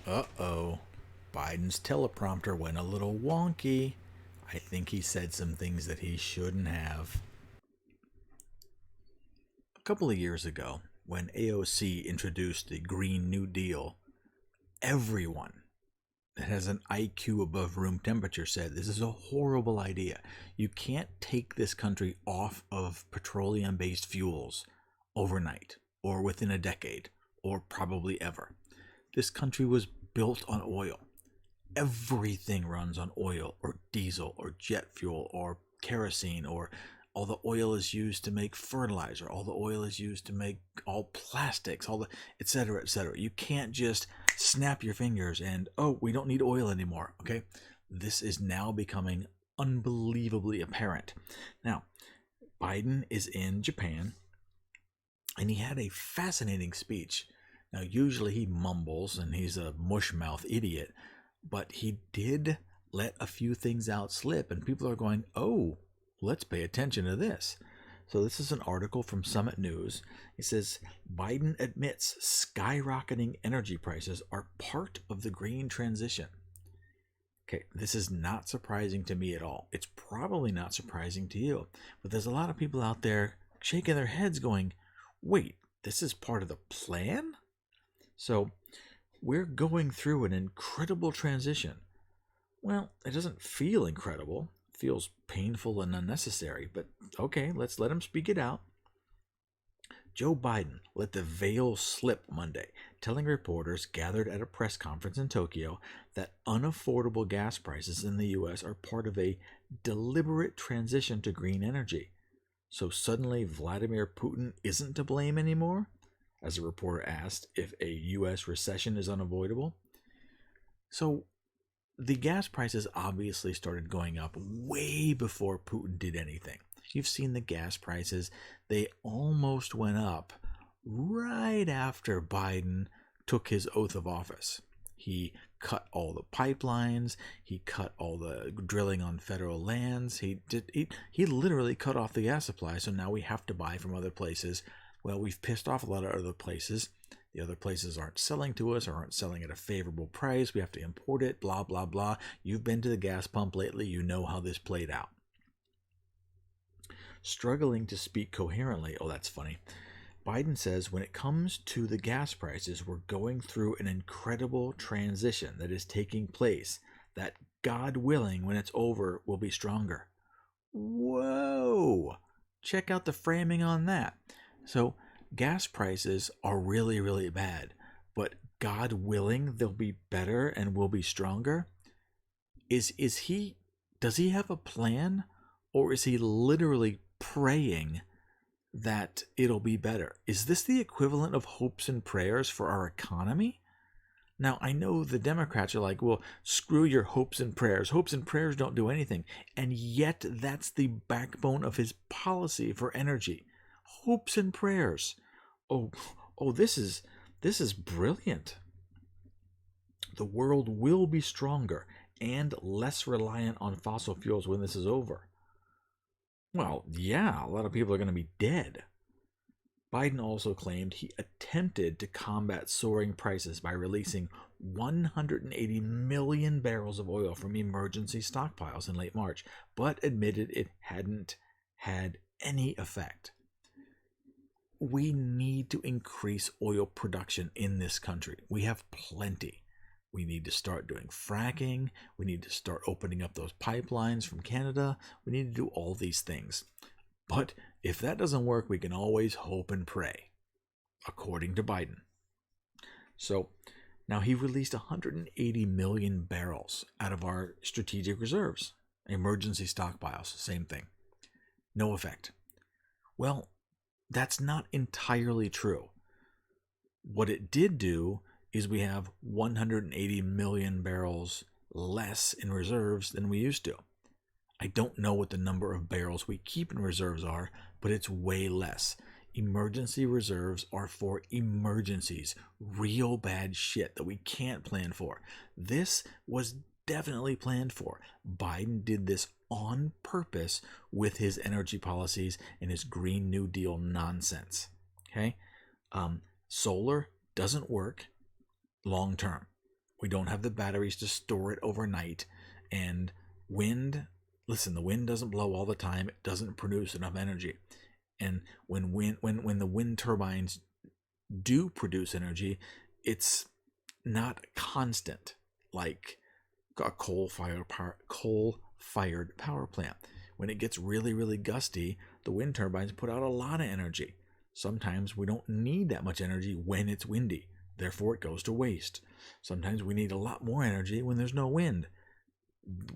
Uh-oh. Biden's teleprompter went a little wonky. I think he said some things that he shouldn't have. A couple of years ago, when AOC introduced the Green New Deal, everyone that has an IQ above room temperature said this is a horrible idea. You can't take this country off of petroleum based fuels overnight or within a decade or probably ever. This country was built on oil. Everything runs on oil or diesel or jet fuel or kerosene, or all the oil is used to make fertilizer, all the oil is used to make all plastics, all the etc etc. You can't just snap your fingers and, oh, we don't need oil anymore. Okay, this is now becoming unbelievably apparent. Now, Biden is in Japan and he had a fascinating speech. Now, usually he mumbles and he's a mushmouth idiot, but he did let a few things out slip, and people are going, oh, let's pay attention to this. So this is an article from Summit News. It says Biden admits skyrocketing energy prices are part of the green transition. Okay, this is not surprising to me at all. It's probably not surprising to you, but there's a lot of people out there shaking their heads going, wait, this is part of the plan? So we're going through an incredible transition. Well, it doesn't feel incredible. It feels painful and unnecessary, but okay, let's let him speak it out. Joe Biden let the veil slip Monday, telling reporters gathered at a press conference in Tokyo that unaffordable gas prices in the U.S. are part of a deliberate transition to green energy. So suddenly Vladimir Putin isn't to blame anymore? As a reporter asked if a U.S. recession is unavoidable. So the gas prices obviously started going up way before Putin did anything. You've seen the gas prices. They almost went up right after Biden took his oath of office. He cut all the pipelines. He cut all the drilling on federal lands. He literally cut off the gas supply, so now we have to buy from other places. Well, we've pissed off a lot of other places. The other places aren't selling to us or aren't selling at a favorable price. We have to import it, blah, blah, blah. You've been to the gas pump lately. You know how this played out. Struggling to speak coherently. Oh, that's funny. Biden says when it comes to the gas prices, we're going through an incredible transition that is taking place, that God willing, when it's over, will be stronger. Whoa! Check out the framing on that. So gas prices are really, really bad, but God willing, they'll be better and will be stronger. Does he have a plan, or is he literally praying that it'll be better? Is this the equivalent of hopes and prayers for our economy? Now, I know the Democrats are like, well, screw your hopes and prayers. Hopes and prayers don't do anything. And yet that's the backbone of his policy for energy. Hopes and prayers. Oh, this is brilliant. The world will be stronger and less reliant on fossil fuels when this is over. Well, yeah, a lot of people are going to be dead. Biden also claimed he attempted to combat soaring prices by releasing 180 million barrels of oil from emergency stockpiles in late March, but admitted it hadn't had any effect. We need to increase oil production in this country. We have plenty. We need to start doing fracking. We need to start opening up those pipelines from Canada. We need to do all these things. But if that doesn't work, we can always hope and pray, according to Biden. So now he released 180 million barrels out of our strategic reserves, emergency stockpiles, same thing. No effect. Well, that's not entirely true. What it did do is we have 180 million barrels less in reserves than we used to. I don't know what the number of barrels we keep in reserves are, but it's way less. Emergency reserves are for emergencies, real bad shit that we can't plan for. This was definitely planned for. Biden did this on purpose with his energy policies and his Green New Deal nonsense. Okay? Solar doesn't work long term. We don't have the batteries to store it overnight. And wind, listen, the wind doesn't blow all the time. It doesn't produce enough energy. And when the wind turbines do produce energy, it's not constant like a coal-fired power plant. When it gets really, really gusty, the wind turbines put out a lot of energy. Sometimes we don't need that much energy when it's windy. Therefore, it goes to waste. Sometimes we need a lot more energy when there's no wind.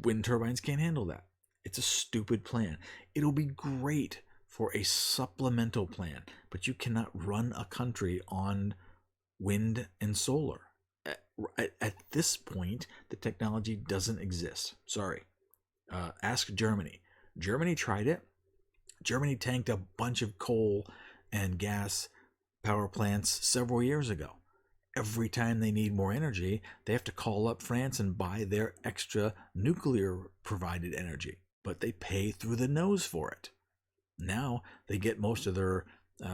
Wind turbines can't handle that. It's a stupid plan. It'll be great for a supplemental plan, but you cannot run a country on wind and solar. At this point, the technology doesn't exist. Sorry. Ask Germany. Germany tried it. Germany tanked a bunch of coal and gas power plants several years ago. Every time they need more energy, they have to call up France and buy their extra nuclear provided energy, but they pay through the nose for it. Now they get most of their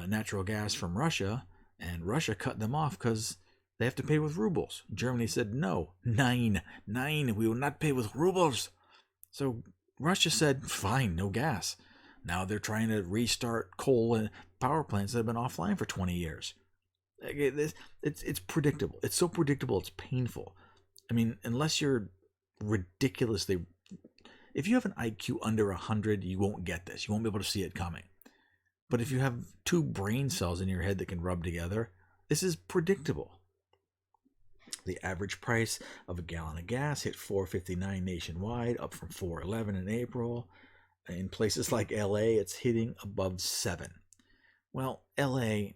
natural gas from Russia, and Russia cut them off because they have to pay with rubles. Germany said no, nine, we will not pay with rubles. So Russia said, fine, no gas. Now they're trying to restart coal and power plants that have been offline for 20 years. It's predictable. It's so predictable, it's painful. I mean, unless you're ridiculously... If you have an IQ under 100, you won't get this. You won't be able to see it coming. But if you have 2 brain cells in your head that can rub together, this is predictable. The average price of a gallon of gas hit $4.59 nationwide, up from $4.11 in April. In places like LA, it's hitting above $7. Well, LA...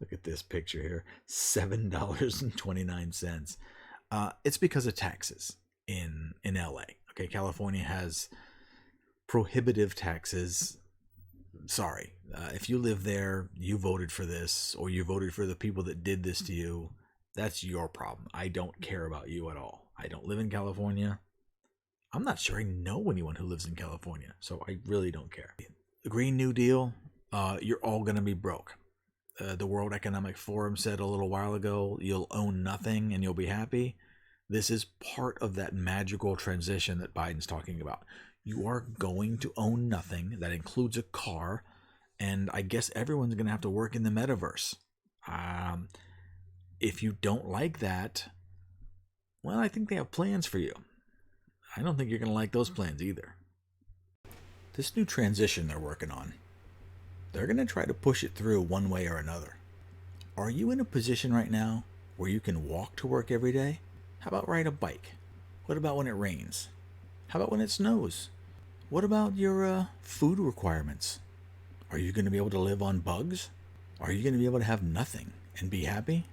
Look at this picture here. $7.29. It's because of taxes in LA. Okay, California has prohibitive taxes. Sorry. If you live there, you voted for this, or you voted for the people that did this to you. That's your problem. I don't care about you at all. I don't live in California. I'm not sure I know anyone who lives in California, so I really don't care. The Green New Deal, you're all going to be broke. The World Economic Forum said a little while ago, you'll own nothing and you'll be happy. This is part of that magical transition that Biden's talking about. You are going to own nothing. That includes a car. And I guess everyone's going to have to work in the metaverse. If you don't like that, well, I think they have plans for you. I don't think you're going to like those plans either. This new transition they're working on, they're going to try to push it through one way or another. Are you in a position right now where you can walk to work every day? How about ride a bike? What about when it rains? How about when it snows? What about your food requirements? Are you going to be able to live on bugs? Are you going to be able to have nothing and be happy?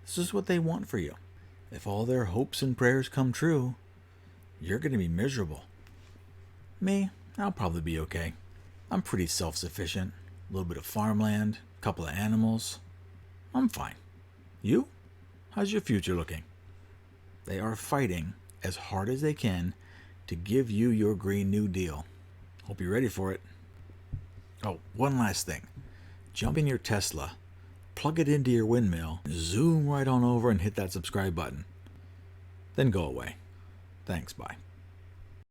This is what they want for you. If all their hopes and prayers come true, you're going to be miserable. Me, I'll probably be okay. I'm pretty self-sufficient. A little bit of farmland, a couple of animals. I'm fine. You? How's your future looking? They are fighting as hard as they can to give you your Green New Deal. Hope you're ready for it. Oh, one last thing. Jump in your Tesla, plug it into your windmill, zoom right on over and hit that subscribe button. Then go away. Thanks, bye.